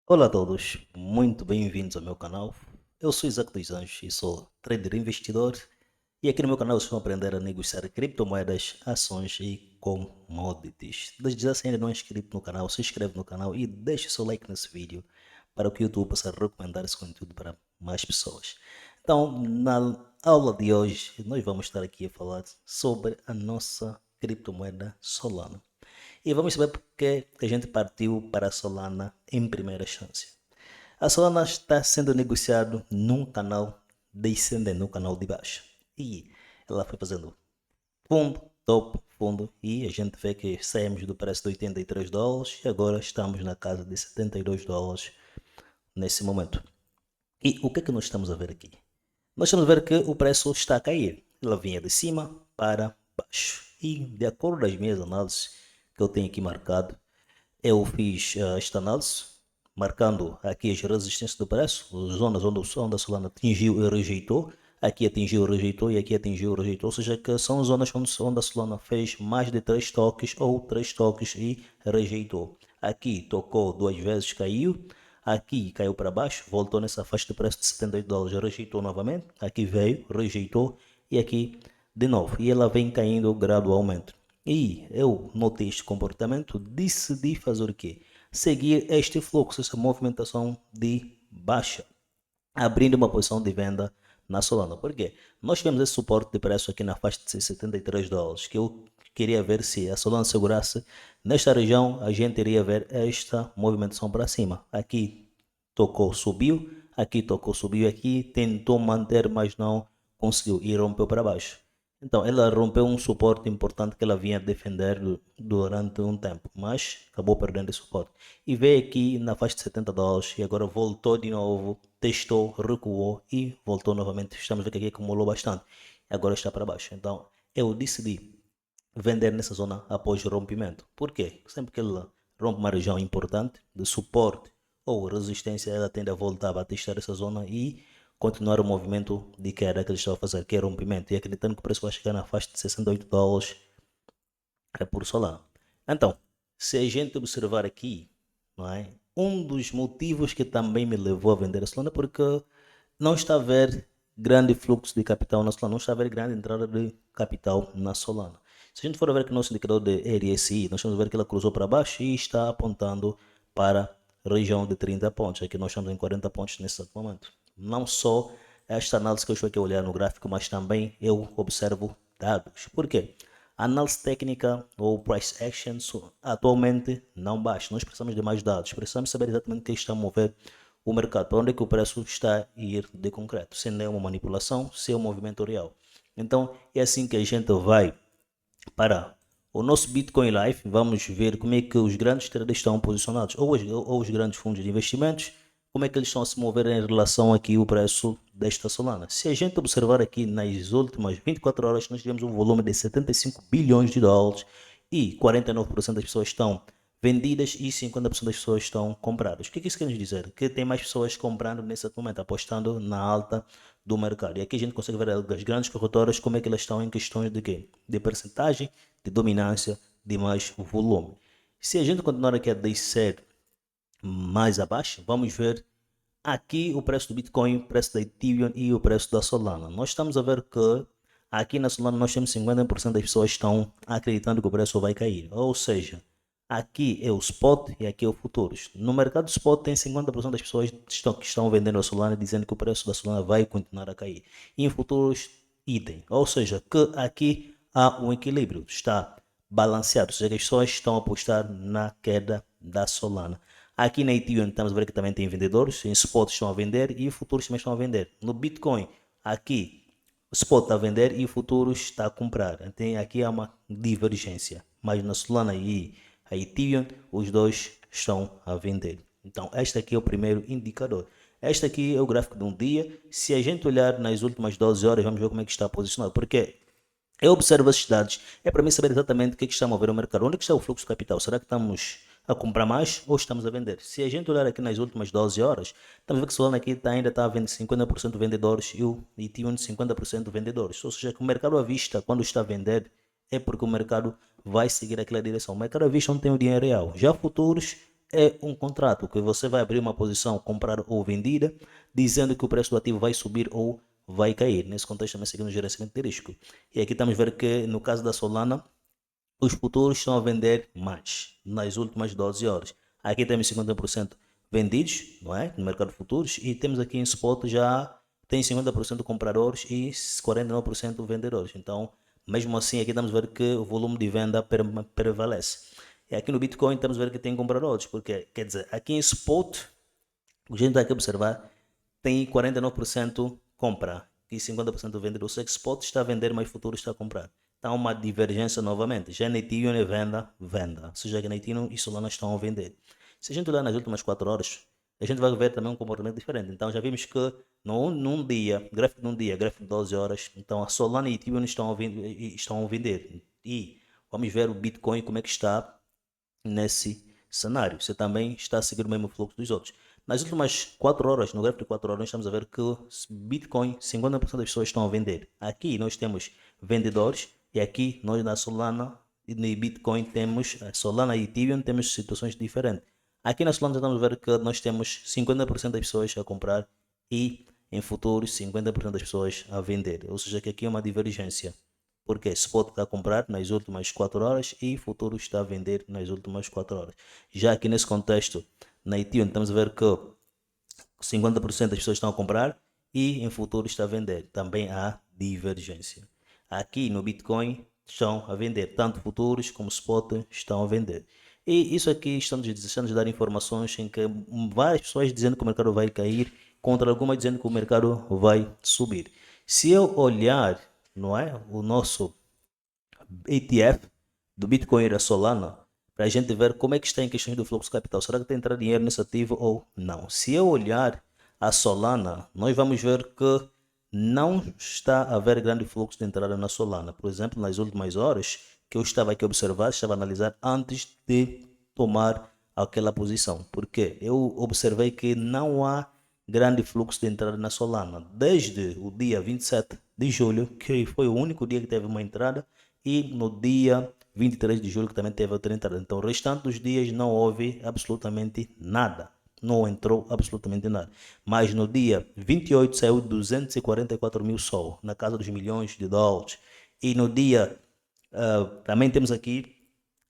Olá a todos, muito bem-vindos ao meu canal. Eu sou Isaac dos Anjos e sou trader investidor. E aqui no meu canal vocês vão aprender a negociar criptomoedas, ações e commodities. Desde já, se ainda não é inscrito no canal, se inscreve no canal e deixe seu like nesse vídeo para que o YouTube possa recomendar esse conteúdo para mais pessoas. Então, na aula de hoje, nós vamos estar aqui a falar sobre a nossa criptomoeda Solana. E vamos saber porque que a gente partiu para a Solana em primeira instância. A Solana está sendo negociado num canal descendente, no canal de baixo. E ela foi fazendo fundo, topo, fundo. E a gente vê que saímos do preço de US$ 83 e agora estamos na casa de US$ 72 nesse momento. E o que é que nós estamos a ver aqui? Nós estamos a ver que o preço está a cair. Ela vinha de cima para baixo. E de acordo com as minhas análises que eu tenho aqui marcado, eu fiz esta análise, marcando aqui as resistências do preço, as zonas onde a Solana atingiu e rejeitou, aqui atingiu, rejeitou e aqui atingiu, rejeitou, ou seja, que são zonas onde a Solana fez mais de 3 toques ou 3 toques e rejeitou. Aqui tocou duas vezes, caiu, aqui caiu para baixo, voltou nessa faixa de preço de US$ 78, rejeitou novamente, aqui veio, rejeitou e aqui de novo, e ela vem caindo gradualmente. E eu notei este comportamento, decidi fazer o quê? Seguir este fluxo, essa movimentação de baixa, abrindo uma posição de venda na Solana. Por quê? Nós tivemos esse suporte de preço aqui na faixa de US$ 73, que eu queria ver se a Solana segurasse. Nesta região, a gente iria ver esta movimentação para cima. Aqui tocou, subiu, aqui tocou, subiu, aqui tentou manter, mas não conseguiu e rompeu para baixo. Então, ela rompeu um suporte importante que ela vinha defender durante um tempo, mas acabou perdendo esse suporte. E veio aqui na faixa de US$ 70 e agora voltou de novo, testou, recuou e voltou novamente. Estamos vendo que aqui acumulou bastante. E agora está para baixo. Então, eu decidi vender nessa zona após o rompimento. Por quê? Sempre que ela rompe uma região importante de suporte ou resistência, ela tende a voltar a testar essa zona e continuar o movimento de queda que ele estava a fazer, que é rompimento. E acreditando que o preço vai chegar na faixa de US$ 68 por Solana. Então, se a gente observar aqui, não é? Um dos motivos que também me levou a vender a Solana é porque não está a haver grande fluxo de capital na Solana, não está a haver grande entrada de capital na Solana. Se a gente for ver que o nosso indicador de RSI, nós vamos ver que ela cruzou para baixo e está apontando para a região de 30 pontos. Aqui nós estamos em 40 pontos nesse momento. Não só esta análise que eu estou aqui a olhar no gráfico, mas também eu observo dados. Por quê? A análise técnica ou price action atualmente não baixa. Nós precisamos de mais dados. Precisamos saber exatamente o que está a mover o mercado, para onde é que o preço está a ir de concreto, se não é uma manipulação, se é um movimento real. Então é assim que a gente vai para o nosso Bitcoin Live. Vamos ver como é que os grandes traders estão posicionados, ou os grandes fundos de investimentos, como é que eles estão a se mover em relação aqui ao preço desta Solana. Se a gente observar aqui nas últimas 24 horas, nós tivemos um volume de US$ 75 bilhões e 49% das pessoas estão vendidas e 50% das pessoas estão compradas. O que isso quer dizer? Que tem mais pessoas comprando nesse momento, apostando na alta do mercado. E aqui a gente consegue ver as grandes corretoras como é que elas estão em questões de quê? De percentagem, de dominância, de mais volume. Se a gente continuar aqui a descer mais abaixo, vamos ver aqui o preço do Bitcoin, o preço da Ethereum e o preço da Solana. Nós estamos a ver que aqui na Solana nós temos 50% das pessoas que estão acreditando que o preço vai cair. Ou seja, aqui é o spot e aqui é o futuros. No mercado spot tem 50% das pessoas que estão vendendo a Solana dizendo que o preço da Solana vai continuar a cair. E em futuros, idem. Ou seja, que aqui há um equilíbrio, está balanceado. Ou seja, que as pessoas estão a apostar na queda da Solana. Aqui na Ethereum estamos a ver que também tem vendedores, em spot estão a vender e futuros também estão a vender. No Bitcoin, aqui o spot está a vender e o futuros está a comprar. Então aqui há uma divergência. Mas na Solana e a Ethereum, os dois estão a vender. Então este aqui é o primeiro indicador. Este aqui é o gráfico de um dia. Se a gente olhar nas últimas 12 horas, vamos ver como é que está posicionado. Porque eu observo esses dados, é para mim saber exatamente o que está a mover o mercado. Onde é que está o fluxo de capital? Será que estamos a comprar mais ou estamos a vender? Se a gente olhar aqui nas últimas 12 horas, estamos a ver que o Solana aqui ainda está a vender 50% vendedores e o Ethereum 50% vendedores. Ou seja, que o mercado à vista, quando está a vender, é porque o mercado vai seguir aquela direção. O mercado à vista não tem o dinheiro real. Já futuros é um contrato que você vai abrir uma posição, comprar ou vendida, dizendo que o preço do ativo vai subir ou vai cair. Nesse contexto também seguimos o gerenciamento de risco. E aqui estamos a ver que no caso da Solana, os futuros estão a vender mais nas últimas 12 horas. Aqui temos 50% vendidos, não é? No mercado de futuros, e temos aqui em spot já tem 50% compradores e 49% vendedores. Então, mesmo assim, aqui estamos a ver que o volume de venda prevalece. E aqui no Bitcoin estamos a ver que tem compradores, porque quer dizer, aqui em spot, o que a gente está aqui a observar, tem 49% compra e 50% vende. Ou seja, spot está a vender, mas futuro está a comprar. Então, uma divergência novamente. Já na Ethereum é venda. Ou seja, que na Ethereum e Solana estão a vender. Se a gente olhar nas últimas 4 horas, a gente vai ver também um comportamento diferente. Então, já vimos que num dia, gráfico de 12 horas, então a Solana e Ethereum estão a vender. E vamos ver o Bitcoin como é que está nesse cenário. Você também está a seguir o mesmo fluxo dos outros. Nas últimas 4 horas, no gráfico de 4 horas, nós estamos a ver que Bitcoin, 50% das pessoas estão a vender. Aqui nós temos vendedores e aqui nós na Solana e no Bitcoin temos, Solana e Ethereum temos situações diferentes. Aqui na Solana estamos a ver que nós temos 50% das pessoas a comprar e em futuros 50% das pessoas a vender. Ou seja, que aqui é uma divergência. Porque spot está a comprar nas últimas 4 horas e futuro está a vender nas últimas 4 horas. Já aqui nesse contexto, na Ethereum, estamos a ver que 50% das pessoas estão a comprar e em futuro está a vender. Também há divergência. Aqui no Bitcoin estão a vender, tanto futuros como spot estão a vender. E isso aqui estamos a dar informações em que várias pessoas dizendo que o mercado vai cair, contra algumas dizendo que o mercado vai subir. Se eu olhar, não é, o nosso ETF do Bitcoin e da Solana, para a gente ver como é que está em questões do fluxo de capital. Será que tem entrado dinheiro nesse ativo ou não? Se eu olhar a Solana, nós vamos ver que não está a haver grande fluxo de entrada na Solana. Por exemplo, nas últimas horas que eu estava aqui a observar, estava a analisar antes de tomar aquela posição. Porque eu observei que não há grande fluxo de entrada na Solana. Desde o dia 27 de julho, que foi o único dia que teve uma entrada, e no dia 23 de julho que também teve outra entrada. Então, o restante dos dias não houve absolutamente nada. Não entrou absolutamente nada. Mas no dia 28 saiu 244 mil sol, na casa dos milhões de dólares. E no dia, também temos aqui,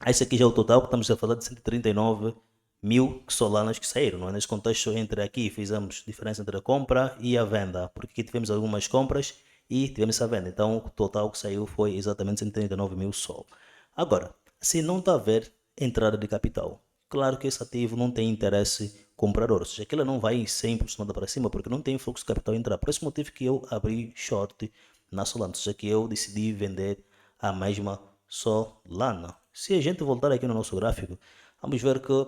esse aqui já é o total, que estamos a falar de 139 mil solanas que saíram. Não é? Nesse contexto, entre aqui, fizemos diferença entre a compra e a venda, porque aqui tivemos algumas compras e tivemos essa venda. Então, o total que saiu foi exatamente 139 mil sol. Agora, se não está a haver entrada de capital, claro que esse ativo não tem interesse comprador, ou seja, que ele não vai ser impulsionado para cima porque não tem fluxo de capital a entrar. Por esse motivo que eu abri short na Solana, ou seja, que eu decidi vender a mesma Solana. Se a gente voltar aqui no nosso gráfico, vamos ver que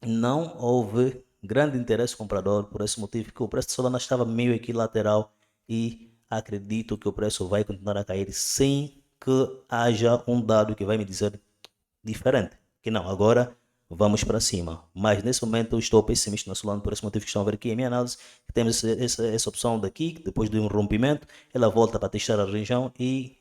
não houve grande interesse comprador, por esse motivo que o preço de Solana estava meio equilateral e acredito que o preço vai continuar a cair sem que haja um dado que vai me dizer diferente. Que não, agora vamos para cima. Mas nesse momento eu estou pessimista na Solana, por esse motivo que estão a ver aqui em minha análise, que temos essa opção daqui, que depois de um rompimento, ela volta para testar a região e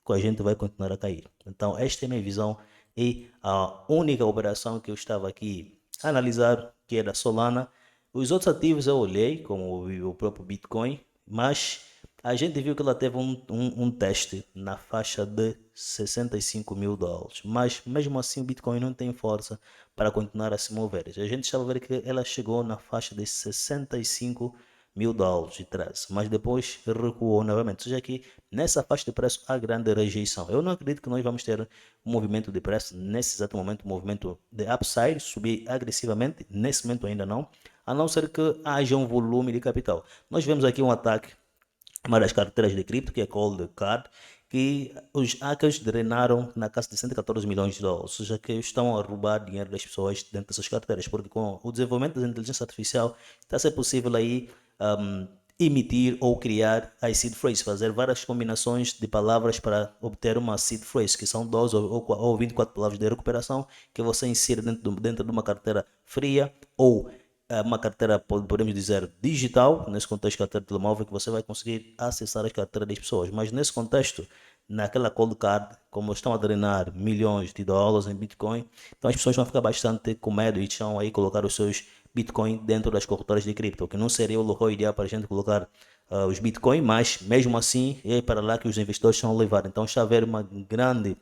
a gente vai continuar a cair. Então esta é a minha visão e a única operação que eu estava aqui a analisar, que é da Solana. Os outros ativos eu olhei, como o próprio Bitcoin, mas a gente viu que ela teve um teste na faixa de 65 mil dólares. Mas mesmo assim o Bitcoin não tem força para continuar a se mover. A gente estava a ver que ela chegou na faixa de 65 mil dólares de trás, mas depois recuou novamente. Ou seja, que nessa faixa de preço há grande rejeição. Eu não acredito que nós vamos ter um movimento de preço nesse exato momento, um movimento de upside, subir agressivamente. Nesse momento ainda não, a não ser que haja um volume de capital. Nós vemos aqui um ataque a uma das carteiras de cripto, que é Cold Card, que os hackers drenaram na casa de 114 milhões de dólares, ou seja, que estão a roubar dinheiro das pessoas dentro dessas carteiras, porque com o desenvolvimento da inteligência artificial está a ser possível aí emitir ou criar as seed phrases, fazer várias combinações de palavras para obter uma seed phrase, que são 12 ou 24 palavras de recuperação que você insere dentro de uma carteira fria ou uma carteira, podemos dizer, digital, nesse contexto carteira de telemóvel, que você vai conseguir acessar as carteiras das pessoas. Mas nesse contexto, naquela cold card, como estão a drenar milhões de dólares em Bitcoin, então as pessoas vão ficar bastante com medo e estão aí colocar os seus Bitcoin dentro das corretoras de cripto, que não seria o local ideal para a gente colocar os Bitcoin, mas mesmo assim é para lá que os investidores estão a levar. Então está a haver uma grande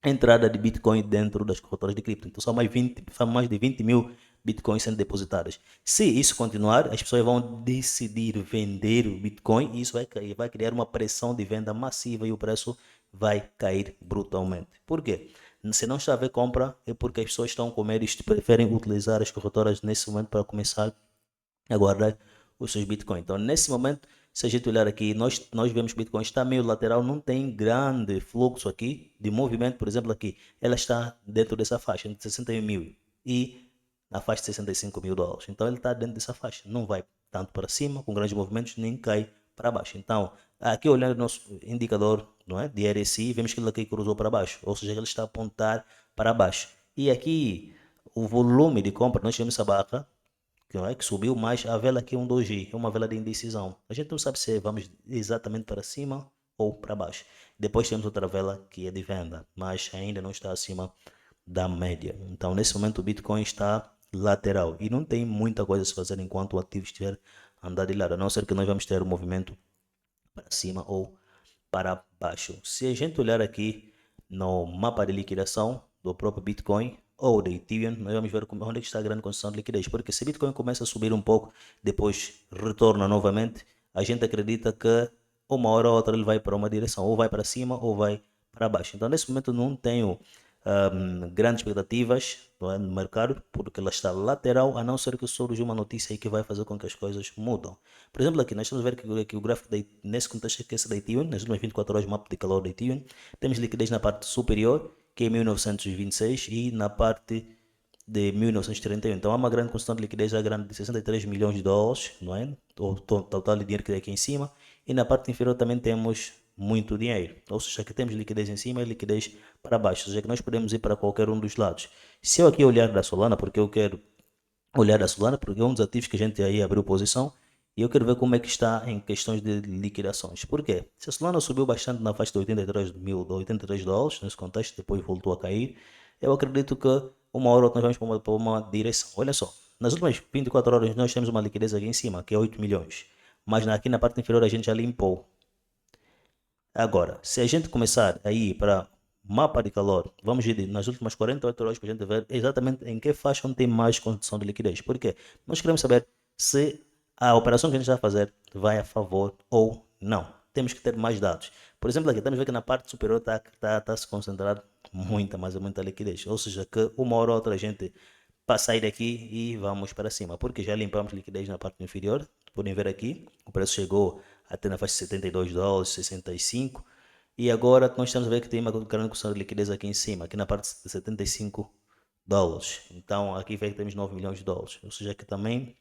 entrada de Bitcoin dentro das corretoras de cripto. Então são mais de 20 mil Bitcoins sendo depositadas. Se isso continuar, as pessoas vão decidir vender o Bitcoin e isso vai criar uma pressão de venda massiva e o preço vai cair brutalmente. Por quê? Se não está a haver compra, é porque as pessoas estão com medo e preferem utilizar as corretoras nesse momento para começar a guardar os seus Bitcoins. Então, nesse momento, se a gente olhar aqui, nós vemos que o Bitcoin está meio lateral, não tem grande fluxo aqui de movimento. Por exemplo, aqui, ela está dentro dessa faixa, entre 61 mil e na faixa de 65 mil dólares. Então, ele está dentro dessa faixa, não vai tanto para cima, com grandes movimentos, nem cai para baixo. Então, aqui olhando o nosso indicador, não é, de RSI, vemos que ele aqui cruzou para baixo, ou seja, ele está a apontar para baixo. E aqui, o volume de compra, nós temos essa barra, que subiu, mas a vela aqui é um doji, é uma vela de indecisão. A gente não sabe se vamos exatamente para cima ou para baixo. Depois temos outra vela que é de venda, mas ainda não está acima da média. Então, nesse momento, o Bitcoin está lateral e não tem muita coisa a se fazer enquanto o ativo estiver a andar de lado, a não ser que nós vamos ter um movimento para cima ou para baixo. Se a gente olhar aqui no mapa de liquidação do próprio Bitcoin ou da Ethereum, nós vamos ver onde é que está a grande condição de liquidez, porque se Bitcoin começa a subir um pouco, depois retorna novamente, a gente acredita que uma hora ou outra ele vai para uma direção, ou vai para cima ou vai para baixo. Então, nesse momento, não tenho grandes expectativas no mercado, porque ela está lateral, a não ser que surja uma notícia aí que vai fazer com que as coisas mudam. Por exemplo, aqui nós estamos a ver que o gráfico, nesse contexto aqui, esse da Ethereum, nas últimas 24 horas, o mapa de calor da Ethereum, temos liquidez na parte superior, que é 1926, e na parte de 1931. Então há uma grande constante de liquidez, a grande de 63 milhões de dólares, não é? O total de dinheiro que tem aqui em cima. E na parte inferior também temos muito dinheiro. Ou seja, que temos liquidez em cima e liquidez para baixo. Ou seja, que nós podemos ir para qualquer um dos lados. Se eu aqui olhar da Solana, porque eu quero olhar da Solana, porque é um dos ativos que a gente aí abriu posição, e eu quero ver como é que está em questões de liquidações. Por quê? Se a Solana subiu bastante na faixa de 83 mil, 83 dólares, nesse contexto, depois voltou a cair, eu acredito que uma hora ou outra nós vamos para uma direção. Olha só, nas últimas 24 horas nós temos uma liquidez aqui em cima, que é 8 milhões, mas aqui na parte inferior a gente já limpou. Agora, se a gente começar a ir para mapa de calor, vamos ir nas últimas 48 horas para a gente ver exatamente em que faixa onde tem mais condição de liquidez. Por quê? Nós queremos saber se a operação que a gente está a fazer vai a favor ou não. Temos que ter mais dados. Por exemplo, aqui estamos a ver que na parte superior está se concentrar muita, mas é muita liquidez. Ou seja, que uma hora ou outra a gente para sair daqui e vamos para cima, porque já limpamos liquidez na parte inferior. Podem ver aqui, o preço chegou até na faixa de 72 dólares, 65, e agora nós estamos a ver que tem uma grande questão de liquidez aqui em cima, aqui na parte de 75 dólares. Então aqui vê que temos 9 milhões de dólares, ou seja que também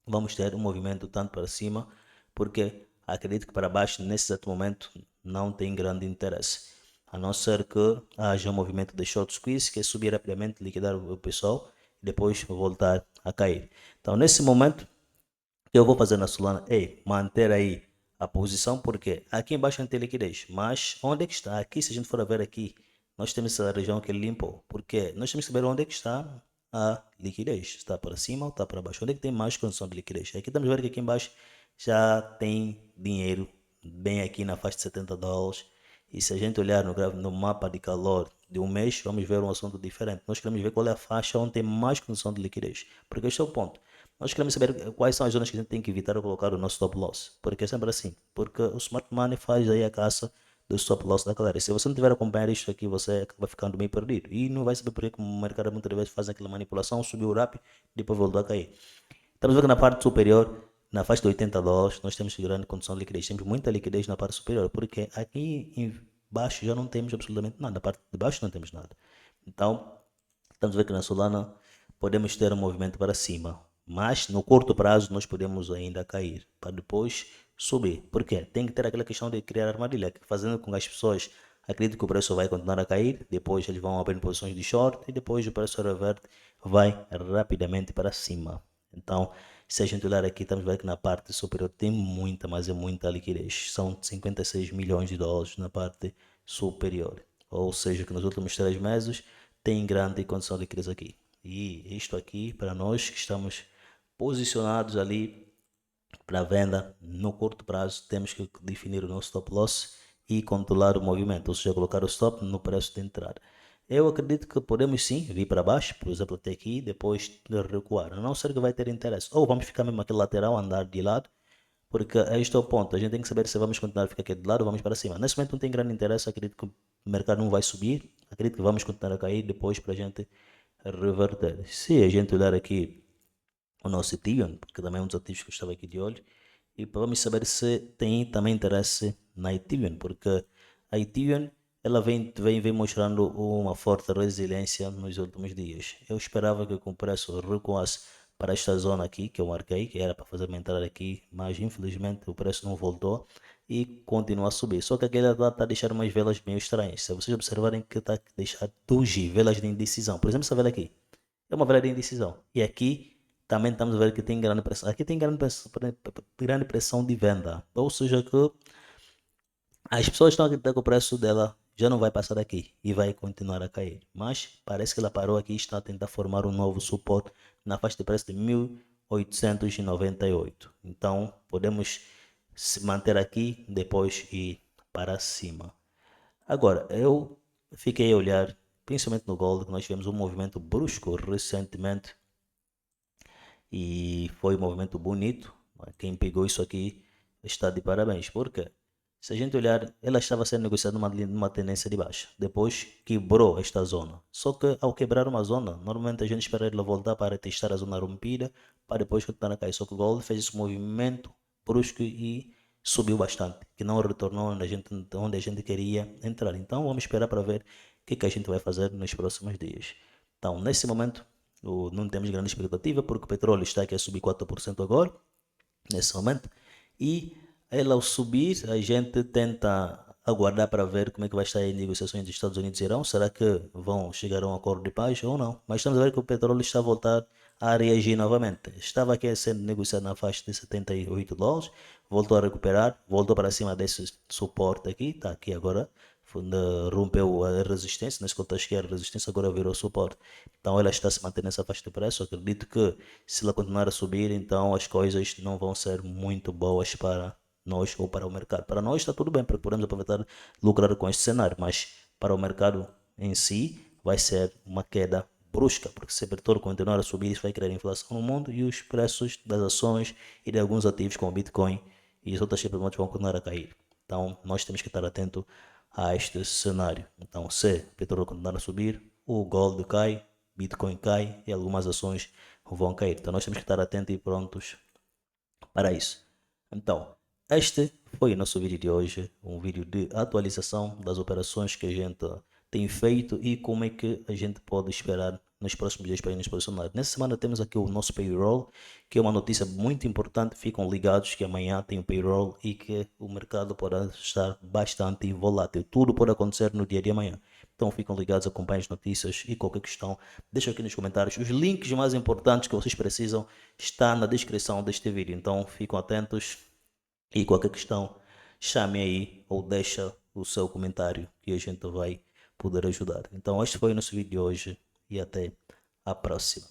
vamos ter um movimento tanto para cima, porque acredito que para baixo nesse exato momento não tem grande interesse, a não ser que haja um movimento de short squeeze, que é subir rapidamente, liquidar o pessoal e depois voltar a cair. Então nesse momento, o que eu vou fazer na Solana é manter aí a posição, porque aqui embaixo não tem liquidez, mas onde é que está? Aqui, se a gente for ver aqui, nós temos essa região que ele limpou, porque nós temos que saber onde é que está a liquidez, está para cima ou está para baixo, onde é que tem mais condição de liquidez. Aqui estamos a ver que aqui embaixo já tem dinheiro, bem aqui na faixa de 70 dólares, e se a gente olhar no mapa de calor de um mês, vamos ver um assunto diferente. Nós queremos ver qual é a faixa onde tem mais condição de liquidez, porque este é o ponto. Nós queremos saber quais são as zonas que a gente tem que evitar ou colocar o nosso stop loss. Porque é sempre assim. Porque o Smart Money faz aí a caça do stop loss da galera. E se você não tiver a acompanhar isto aqui, você acaba ficando meio perdido. E não vai saber por que o mercado muitas vezes faz aquela manipulação, subiu rápido, depois voltou a cair. Estamos vendo que na parte superior, na faixa de 80 dólares, nós temos grande condição de liquidez. Temos muita liquidez na parte superior. Porque aqui embaixo já não temos absolutamente nada. Na parte de baixo não temos nada. Então, estamos a ver que na Solana podemos ter um movimento para cima, mas no curto prazo nós podemos ainda cair para depois subir. Por quê? Tem que ter aquela questão de criar armadilha, fazendo com que as pessoas acreditem que o preço vai continuar a cair, depois eles vão abrir posições de short e depois o preço reverte, vai rapidamente para cima. Então, se a gente olhar aqui, estamos vendo que na parte superior tem muita, mas é muita liquidez. São 56 milhões de dólares na parte superior. Ou seja, que nos últimos 3 meses tem grande condição de crise aqui. E isto aqui, para nós que estamos posicionados ali para venda no curto prazo, temos que definir o nosso stop loss e controlar o movimento, ou seja, colocar o stop no preço de entrada. Eu acredito que podemos sim vir para baixo, por exemplo, até aqui, depois de recuar. A não ser que vai ter interesse. Ou vamos ficar mesmo aqui lateral, andar de lado, porque este é o ponto. A gente tem que saber se vamos continuar a ficar aqui de lado ou vamos para cima. Nesse momento não tem grande interesse, acredito que o mercado não vai subir. Acredito que vamos continuar a cair depois para a gente reverter. Se a gente olhar aqui o nosso Ethereum, porque também é um dos ativos que eu estava aqui de olho, e vamos saber se tem também interesse na Ethereum, porque a Ethereum ela vem mostrando uma forte resiliência nos últimos dias. Eu esperava que com o preço recuasse para esta zona aqui, que eu marquei, que era para fazer-me entrar aqui, mas infelizmente o preço não voltou e continua a subir. Só que aquele lá está a deixar umas velas meio estranhas. Se vocês observarem que está a deixar doji, velas de indecisão. Por exemplo, essa vela aqui é uma vela de indecisão. E aqui também estamos a ver que tem grande pressão. Aqui tem grande pressão de venda. Ou seja, que as pessoas estão a acreditar que o preço dela já não vai passar daqui e vai continuar a cair. Mas parece que ela parou aqui e está a tentar formar um novo suporte na faixa de preço de 1898. Então podemos se manter aqui depois ir para cima. Agora, eu fiquei a olhar, principalmente no gold, que nós tivemos um movimento brusco recentemente e foi um movimento bonito. Quem pegou isso aqui está de parabéns, porque se a gente olhar, ela estava sendo negociada numa tendência de baixa. Depois quebrou esta zona. Só que ao quebrar uma zona, normalmente a gente espera ela voltar para testar a zona rompida, para depois continuar a cair. Só que o Gold fez esse movimento brusco e subiu bastante, que não retornou onde a gente queria entrar. Então vamos esperar para ver o que a gente vai fazer nos próximos dias. Então, nesse momento, não temos grande expectativa, porque o petróleo está aqui a subir 4% agora, nesse momento, e ela ao subir, a gente tenta aguardar para ver como é que vai estar as negociações dos Estados Unidos e Irão. Será que vão chegar a um acordo de paz ou não? Mas estamos a ver que o petróleo está a voltar a reagir novamente. Estava aqui sendo negociado na faixa de $78, voltou a recuperar, voltou para cima desse suporte aqui, está aqui agora, rompeu a resistência, nesse contexto que era resistência, agora virou suporte. Então ela está se mantendo nessa faixa de preço. Acredito que se ela continuar a subir, então as coisas não vão ser muito boas para nós ou para o mercado. Para nós está tudo bem, porque podemos aproveitar lucrar com este cenário, mas para o mercado em si vai ser uma queda brusca, porque se o petróleo continuar a subir, isso vai criar inflação no mundo e os preços das ações e de alguns ativos como Bitcoin e as outras criptomoedas vão continuar a cair. Então nós temos que estar atento a este cenário. Então se o petróleo continuar a subir, o gold cai, Bitcoin cai e algumas ações vão cair. Então nós temos que estar atentos e prontos para isso. Então, este foi o nosso vídeo de hoje, um vídeo de atualização das operações que a gente tem feito e como é que a gente pode esperar nos próximos dias para nos posicionar. Nessa semana temos aqui o nosso payroll, que é uma notícia muito importante. Ficam ligados que amanhã tem o payroll e que o mercado poderá estar bastante volátil. Tudo pode acontecer no dia de amanhã. Então ficam ligados, acompanhem as notícias e qualquer questão, deixa aqui nos comentários. Os links mais importantes que vocês precisam está na descrição deste vídeo. Então ficam atentos e qualquer questão, chame aí ou deixa o seu comentário que a gente vai poder ajudar. Então este foi o nosso vídeo de hoje e até a próxima.